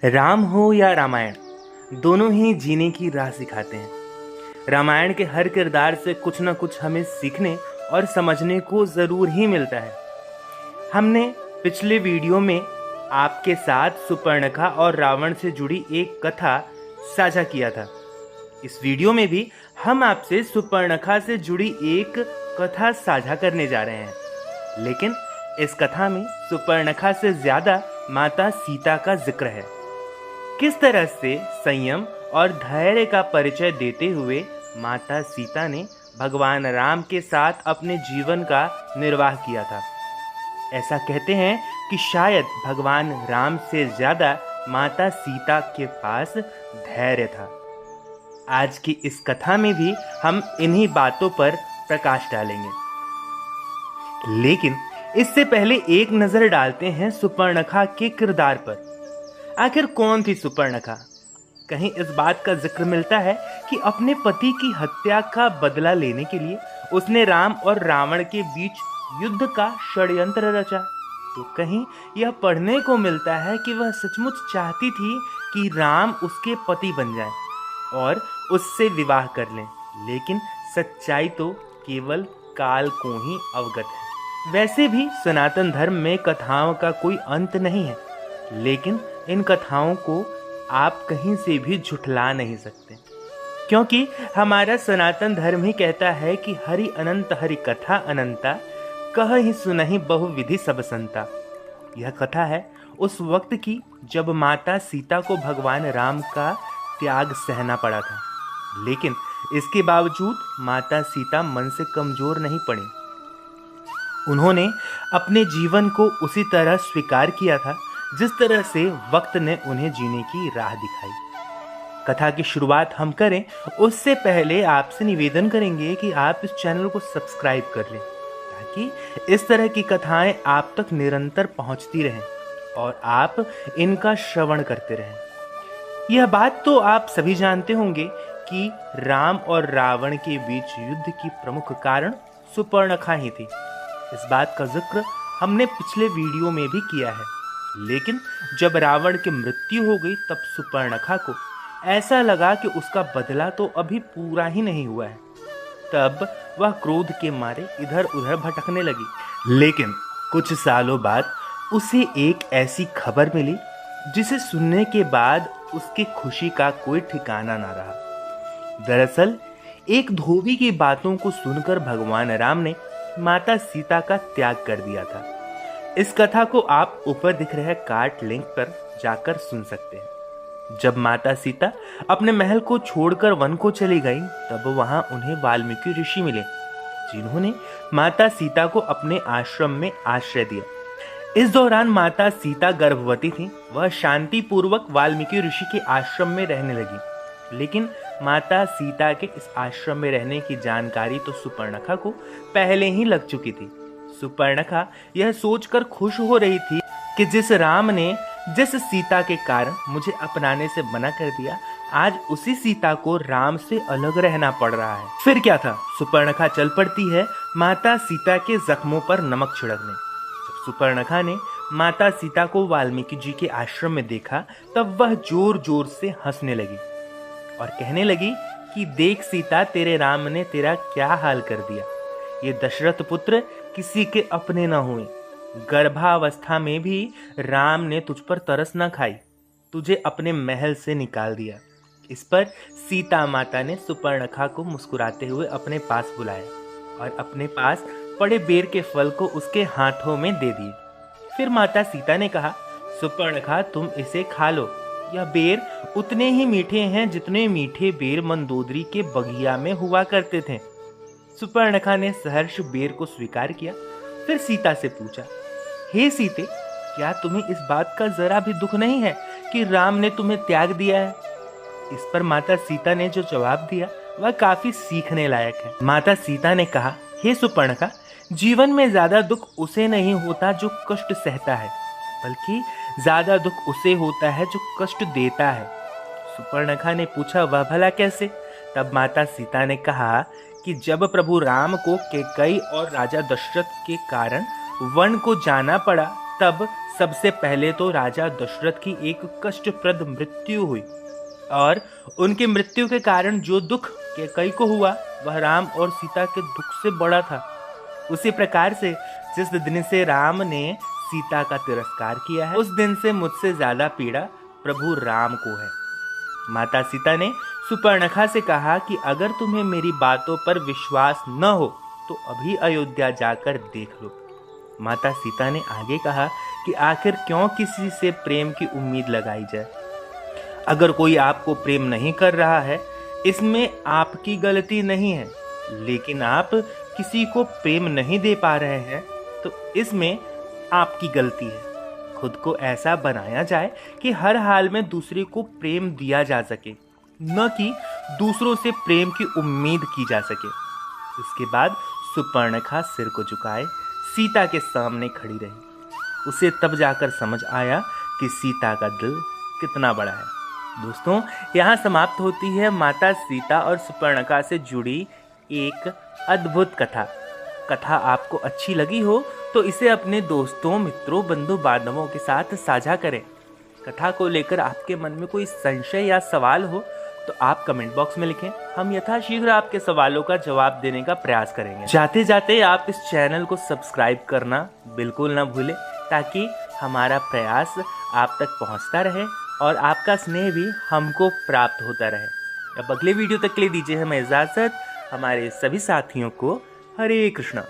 राम हो या रामायण, दोनों ही जीने की राह सिखाते हैं। रामायण के हर किरदार से कुछ न कुछ हमें सीखने और समझने को ज़रूर ही मिलता है। हमने पिछले वीडियो में आपके साथ सुपर्णखा और रावण से जुड़ी एक कथा साझा किया था। इस वीडियो में भी हम आपसे सुपर्णखा से जुड़ी एक कथा साझा करने जा रहे हैं, लेकिन इस कथा में सुपर्णखा से ज़्यादा माता सीता का जिक्र है। किस तरह से संयम और धैर्य का परिचय देते हुए माता सीता ने भगवान राम के साथ अपने जीवन का निर्वाह किया था। ऐसा कहते हैं कि शायद भगवान राम से ज्यादा माता सीता के पास धैर्य था। आज की इस कथा में भी हम इन्हीं बातों पर प्रकाश डालेंगे, लेकिन इससे पहले एक नजर डालते हैं सुपर्णखा के किरदार पर। आखिर कौन थी सुपर्णखा? कहीं इस बात का जिक्र मिलता है कि अपने पति की हत्या का बदला लेने के लिए उसने राम और रावण के बीच युद्ध का षड्यंत्र रचा। तो कहीं यह पढ़ने को मिलता है कि वह सचमुच चाहती थी कि राम उसके पति बन जाए और उससे विवाह कर लें, लेकिन सच्चाई तो केवल काल को ही अवगत है। वैसे भी सनातन धर्म में कथाओं का कोई अंत नहीं है, लेकिन इन कथाओं को आप कहीं से भी झुठला नहीं सकते, क्योंकि हमारा सनातन धर्म ही कहता है कि हरि अनंत हरि कथा अनंता, कह ही सुनहि बहुविधि सब संता। यह कथा है उस वक्त की जब माता सीता को भगवान राम का त्याग सहना पड़ा था, लेकिन इसके बावजूद माता सीता मन से कमजोर नहीं पड़ी। उन्होंने अपने जीवन को उसी तरह स्वीकार किया था जिस तरह से वक्त ने उन्हें जीने की राह दिखाई। कथा की शुरुआत हम करें उससे पहले आपसे निवेदन करेंगे कि आप इस चैनल को सब्सक्राइब कर लें, ताकि इस तरह की कथाएं आप तक निरंतर पहुंचती रहें और आप इनका श्रवण करते रहें। यह बात तो आप सभी जानते होंगे कि राम और रावण के बीच युद्ध की प्रमुख कारण सुपर्णखा ही थी। इस बात का जिक्र हमने पिछले वीडियो में भी किया है, लेकिन जब रावण की मृत्यु हो गई तब सुपर्णखा को ऐसा लगा कि उसका बदला तो अभी पूरा ही नहीं हुआ है। तब वह क्रोध के मारे इधर उधर भटकने लगी। लेकिन कुछ सालों बाद उसे एक ऐसी खबर मिली जिसे सुनने के बाद उसकी खुशी का कोई ठिकाना ना रहा। दरअसल एक धोबी की बातों को सुनकर भगवान राम ने माता सीता का त्याग कर दिया था। इस कथा को आप ऊपर दिख रहे कार्ड लिंक पर जाकर सुन सकते हैं। जब माता सीता अपने महल को छोड़कर वन को चली गई, तब वहां उन्हें वाल्मीकि ऋषि मिले, जिन्होंने माता सीता को अपने आश्रम में आश्रय दिया। इस दौरान माता सीता गर्भवती थी। वह शांति पूर्वक वाल्मीकि ऋषि के आश्रम में रहने लगी, लेकिन माता सीता के इस आश्रम में रहने की जानकारी तो सुपर्णखा को पहले ही लग चुकी थी। सुपर्णखा यह सोचकर खुश हो रही थी कि जिस राम ने जिस सीता के कारण मुझे अपनाने से मना कर दिया, आज उसी सीता को राम से अलग रहना पड़ रहा है। फिर क्या था, सुपर्णखा चल पड़ती है माता सीता के जख्मों पर नमक छिड़कने। जब सुपर्णखा ने माता सीता को वाल्मीकि जी के आश्रम में देखा, तब वह जोर जोर से हंसने लगी और कहने लगी कि देख सीता, तेरे राम ने तेरा क्या हाल कर दिया। ये दशरथ पुत्र किसी के अपने न हुए। गर्भावस्था में भी राम ने तुझ पर तरस न खाई, तुझे अपने महल से निकाल दिया। इस पर सीता माता ने सुपर्णखा को मुस्कुराते हुए अपने पास बुलाया और अपने पास पड़े बेर के फल को उसके हाथों में दे दिए। फिर माता सीता ने कहा, सुपर्णखा, तुम इसे खा लो। यह बेर उतने ही मीठे हैं जितने मीठे बेर मंदोदरी के बगिया में हुआ करते थे। सुपर्णखा ने सहर्ष बेर को स्वीकार किया। फिर सीता से पूछा, हे सीते, क्या तुम्हें इस बात का जरा भी दुख नहीं है कि राम ने तुम्हें त्याग दिया है? इस पर माता सीता ने जो जवाब दिया वह काफी सीखने लायक है। माता सीता ने कहा, हे सुपर्णखा, जीवन में ज्यादा दुख उसे नहीं होता जो कष्ट सहता है, बल्कि ज्यादा दुख उसे होता है जो कष्ट देता है। सुपर्णखा ने पूछा, वह भला कैसे? तब माता सीता ने कहा कि जब प्रभु राम को कैकेयी और राजा दशरथ के कारण वन को जाना पड़ा, तब सबसे पहले तो राजा दशरथ की एक कष्टप्रद मृत्यु हुई और उनकी मृत्यु के कारण जो दुख कैकेयी को हुआ वह राम और सीता के दुख से बड़ा था। उसी प्रकार से जिस दिन से राम ने सीता का तिरस्कार किया है, उस दिन से मुझसे ज्यादा पीड़ा प्रभु राम को है। माता सीता ने सुपर्णखा से कहा कि अगर तुम्हें मेरी बातों पर विश्वास न हो तो अभी अयोध्या जाकर देख लो। माता सीता ने आगे कहा कि आखिर क्यों किसी से प्रेम की उम्मीद लगाई जाए। अगर कोई आपको प्रेम नहीं कर रहा है, इसमें आपकी गलती नहीं है, लेकिन आप किसी को प्रेम नहीं दे पा रहे हैं तो इसमें आपकी गलती है। खुद को ऐसा बनाया जाए कि हर हाल में दूसरे को प्रेम दिया जा सके, न कि दूसरों से प्रेम की उम्मीद की जा सके। इसके बाद सुपर्णखा सिर को झुकाए सीता के सामने खड़ी रही। उसे तब जाकर समझ आया कि सीता का दिल कितना बड़ा है। दोस्तों, यहाँ समाप्त होती है माता सीता और सुपर्णखा से जुड़ी एक अद्भुत कथा। कथा आपको अच्छी लगी हो तो इसे अपने दोस्तों, मित्रों, बंधु बांधवों के साथ साझा करें। कथा को लेकर आपके मन में कोई संशय या सवाल हो तो आप कमेंट बॉक्स में लिखें। हम यथाशीघ्र आपके सवालों का जवाब देने का प्रयास करेंगे। जाते जाते आप इस चैनल को सब्सक्राइब करना बिल्कुल ना भूलें, ताकि हमारा प्रयास आप तक पहुंचता रहे और आपका स्नेह भी हमको प्राप्त होता रहे। अब अगले वीडियो तक के लिए दीजिए हमें इजाजत। हमारे सभी साथियों को हरे कृष्णा।